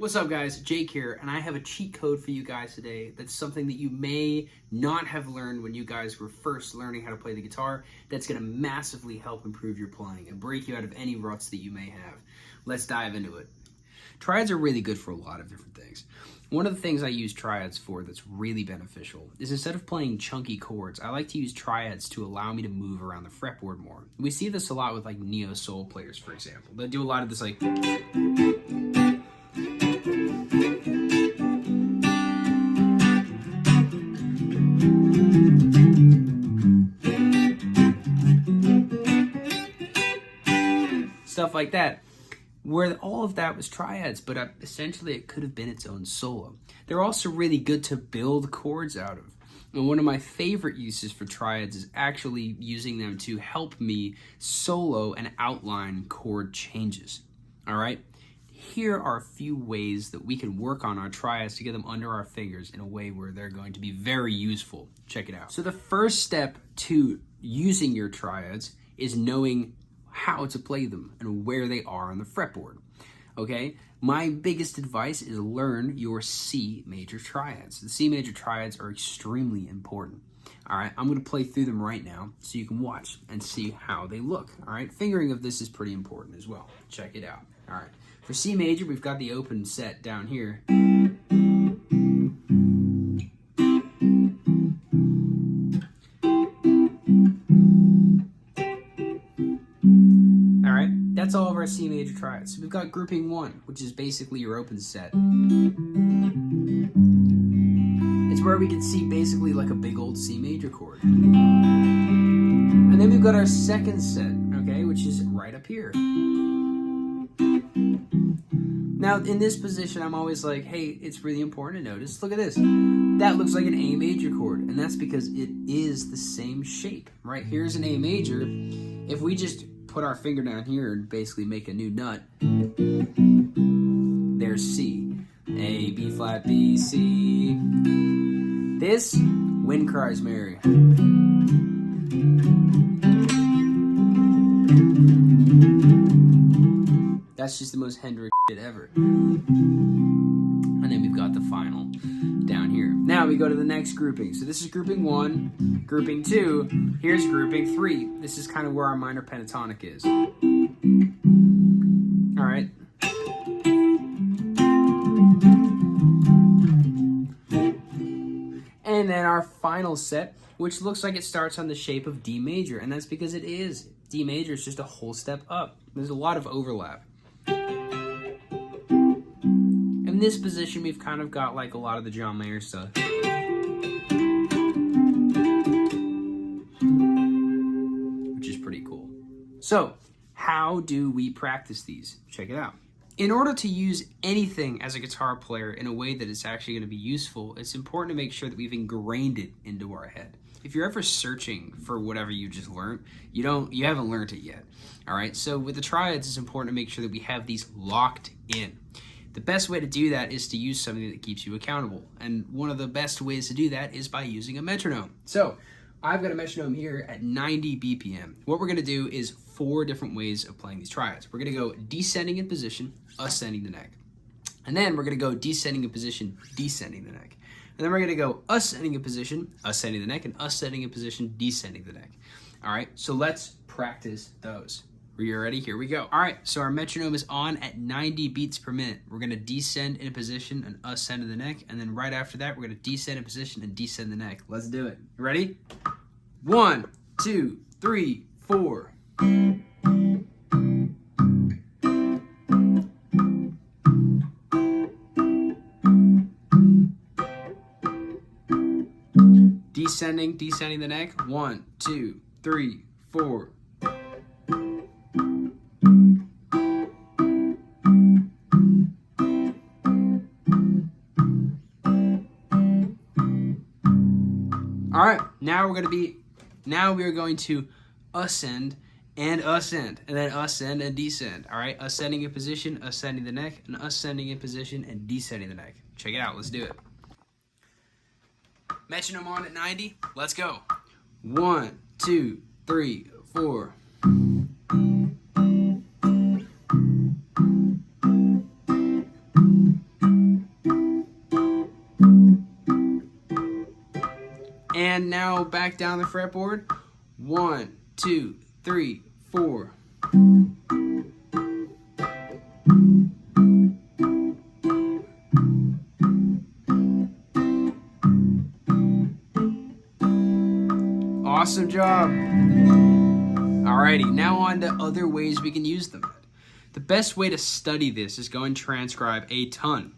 What's up guys, Jake here, and I have a cheat code for you guys today that's something that you may not have learned when you guys were first learning how to play the guitar that's going to massively help improve your playing and break you out of any ruts that you may have. Let's dive into it. Triads are really good for a lot of different things. One of the things I use triads for that's really beneficial is instead of playing chunky chords, I like to use triads to allow me to move around the fretboard more. We see this a lot with like neo-soul players, for example. They do a lot of this like... stuff like that, where all of that was triads, but essentially it could have been its own solo. They're also really good to build chords out of. And one of my favorite uses for triads is actually using them to help me solo and outline chord changes. All right? Here are a few ways that we can work on our triads to get them under our fingers in a way where they're going to be very useful. Check it out. So the first step to using your triads is knowing how to play them and where they are on the fretboard. Okay, my biggest advice is learn your C major triads. The C major triads are extremely important. All right, I'm going to play through them right now so you can watch and see how they look. All right, fingering of this is pretty important as well. Check it out. All right, for C major, we've got the open set down here. That's all of our C major triads. So we've got grouping 1, which is basically your open set. It's where we can see basically like a big old C major chord. And then we've got our second set, okay, which is right up here. Now in this position, I'm always like, hey, it's really important to notice, look at this. That looks like an A major chord, and that's because it is the same shape, right? Here's an A major. If we just put our finger down here and basically make a new nut, there's C. A, B flat, B, C. This, Wind Cries Mary. That's just the most Hendrix shit ever. And then we've got the final down here. Now we go to the next grouping. So this is grouping 1, grouping 2, here's grouping 3. This is kind of where our minor pentatonic is. All right. And then our final set, which looks like it starts on the shape of D major, and that's because it is. D major is just a whole step up. There's a lot of overlap. In this position, we've kind of got like a lot of the John Mayer stuff. Which is pretty cool. So, how do we practice these? Check it out. In order to use anything as a guitar player in a way that it's actually going to be useful, it's important to make sure that we've ingrained it into our head. If you're ever searching for whatever you just learned, you haven't learned it yet. All right, so with the triads, it's important to make sure that we have these locked in. The best way to do that is to use something that keeps you accountable. And one of the best ways to do that is by using a metronome. So I've got a metronome here at 90 BPM. What we're gonna do is 4 different ways of playing these triads. We're gonna go descending in position, ascending the neck. And then we're gonna go descending in position, descending the neck. And then we're gonna go ascending in position, ascending the neck, and ascending in position, descending the neck. All right, so let's practice those. Are you ready? Here we go. All right, so our metronome is on at 90 beats per minute. We're gonna descend in a position and ascend to the neck, and then right after that, we're gonna descend in position and descend the neck. Let's do it. You ready? 1, 2, 3, 4. Descending, descending the neck. 1, 2, 3, 4. All right, now we are going to ascend and ascend, and then ascend and descend. All right, ascending in position, ascending the neck, and ascending in position and descending the neck. Check it out, let's do it. Metronome on at 90, let's go. 1, 2, 3, 4. now back down the fretboard. 1, 2, 3, 4. Awesome job. Alrighty, now on to other ways we can use them. The best way to study this is go and transcribe a ton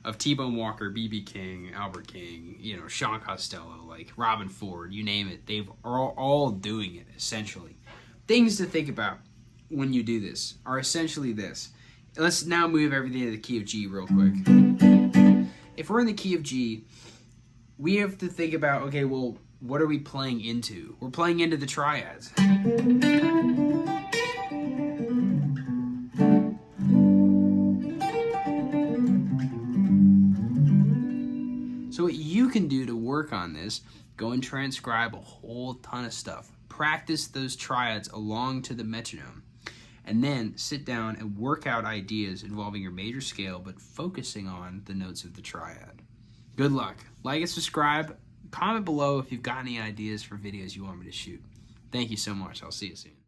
of T-Bone Walker, B.B. King, Albert King, Sean Costello, like Robin Ford, you name it. They've all doing it, essentially. Things to think about when you do this are essentially this. Let's now move everything to the key of G real quick. If we're in the key of G, we have to think about, okay, well, what are we playing into? We're playing into the triads. So what you can do to work on this, go and transcribe a whole ton of stuff. Practice those triads along to the metronome. And then sit down and work out ideas involving your major scale, but focusing on the notes of the triad. Good luck. Like and subscribe. Comment below if you've got any ideas for videos you want me to shoot. Thank you so much. I'll see you soon.